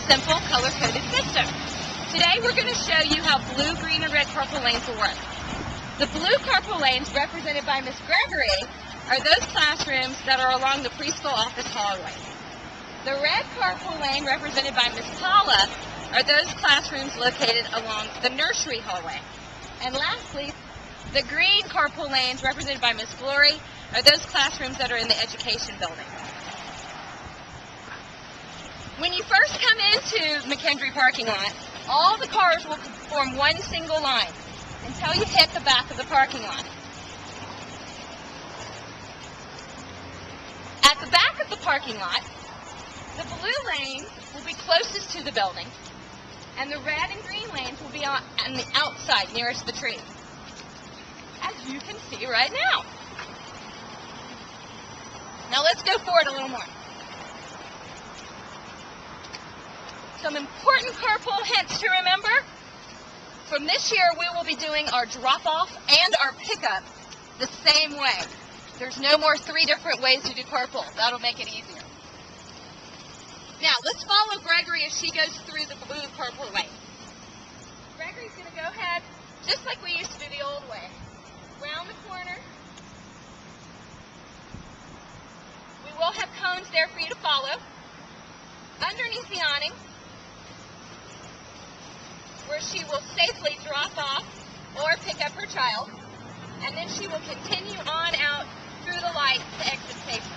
simple color-coded system. Today we're going to show you how blue, green, and red carpool lanes will work. The blue carpool lanes, represented by Miss Gregory, are those classrooms that are along the preschool office hallway. The red carpool lane, represented by Miss Paula, are those classrooms located along the nursery hallway. And lastly, the green carpool lanes, represented by Miss Glory, are those classrooms that are in the education building. When you first come into McKendree parking lot, all the cars will form one single line until you hit the back of the parking lot. At the back of the parking lot, the blue lane will be closest to the building, and the red and green lanes will be on the outside nearest the tree, as you can see right now. Now let's go forward a little more. Some important carpool hints to remember. From this year, we will be doing our drop-off and our pickup the same way. There's no more 3 different ways to do carpool. That'll make it easier. Now, let's follow Gregory as she goes through the blue carpool lane. Gregory's going to go ahead, just like we used to do the old way. Round the corner. We will have cones there for you to follow. Underneath the awning, where she will safely drop off or pick up her child, and then she will continue on out through the lights to exit safely.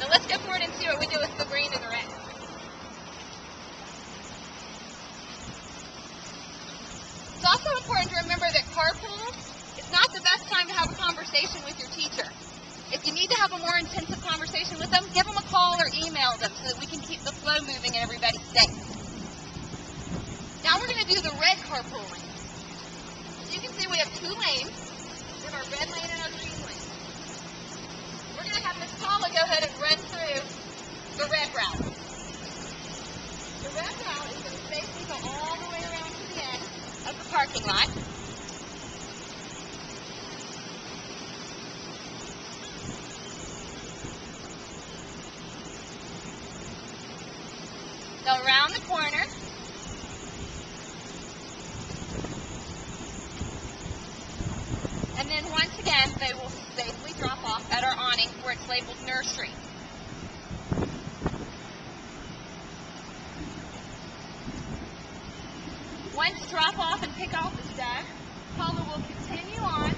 Now let's go forward and see what we do with the green and the red. It's also important to remember that carpool is not the best time to have a conversation with your teacher. If you need to have a more intensive conversation with them, give them a call or email them so that we can keep the flow moving and everybody safe. Now we're going to do the red carpool lane. As you can see, we have 2 lanes. We have our red lane and our green lane. We're going to have Miss Paula go ahead and run through the red route. The red route is going to safely go all the way around to the end of the parking lot. Go around the corner. And then once again, they will safely drop off at our awning where it's labeled nursery. Once drop off and pick off is done, Paula will continue on.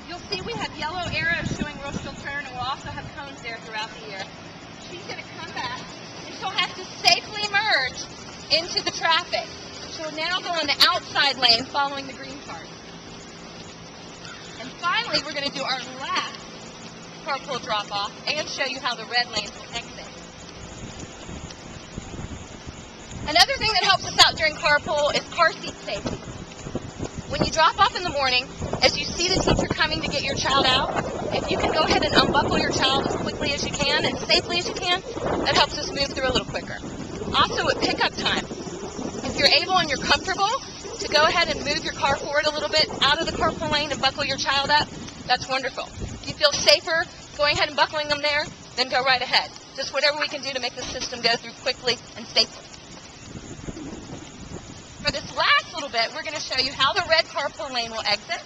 You'll see we have yellow arrows showing where she'll turn, and we'll also have cones there throughout the year. She's going to come back, and she'll have to safely merge into the traffic. She'll now go in the outside lane following the green cars. And finally, we're going to do our last carpool drop-off and show you how the red lanes will exit. Another thing that helps us out during carpool is car seat safety. When you drop off in the morning, as you see the teacher coming to get your child out, if you can go ahead and unbuckle your child as quickly as you can and safely as you can, that helps us move through a little quicker. Also, at pickup time, if you're able and you're comfortable to go ahead and move your car forward a little bit out of the carpool lane and buckle your child up, that's wonderful. If you feel safer going ahead and buckling them there, then go right ahead. Just whatever we can do to make the system go through quickly and safely. For this last little bit, we're going to show you how the red carpool lane will exit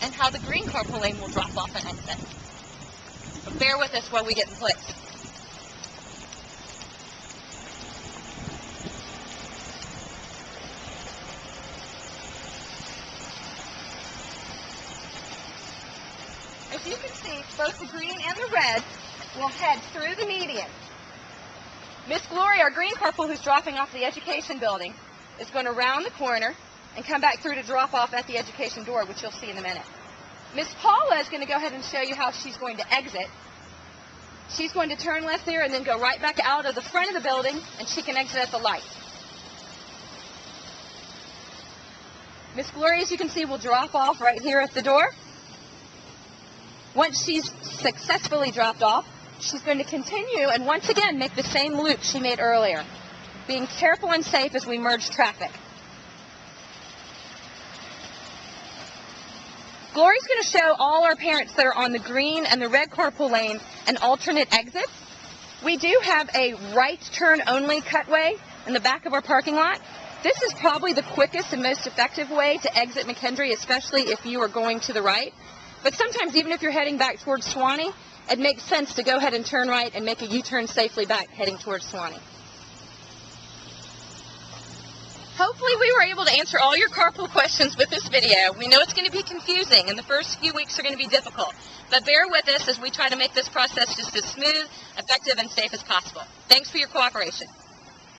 and how the green carpool lane will drop off and exit. But bear with us while we get in place. As you can see, both the green and the red will head through the median. Miss Glory, our green carpool who's dropping off the education building, is going to round the corner and come back through to drop off at the education door, which you'll see in a minute. Miss Paula is going to go ahead and show you how she's going to exit. She's going to turn left there and then go right back out of the front of the building, and she can exit at the light. Miss Glory, as you can see, will drop off right here at the door. Once she's successfully dropped off, she's going to continue and once again make the same loop she made earlier, being careful and safe as we merge traffic. Glory's going to show all our parents that are on the green and the red carpool lane an alternate exit. We do have a right turn only cutway in the back of our parking lot. This is probably the quickest and most effective way to exit McKendree, especially if you are going to the right. But sometimes, even if you're heading back towards Suwanee, it makes sense to go ahead and turn right and make a U-turn safely back heading towards Suwanee. Hopefully we were able to answer all your carpool questions with this video. We know it's going to be confusing and the first few weeks are going to be difficult, but bear with us as we try to make this process just as smooth, effective, and safe as possible. Thanks for your cooperation.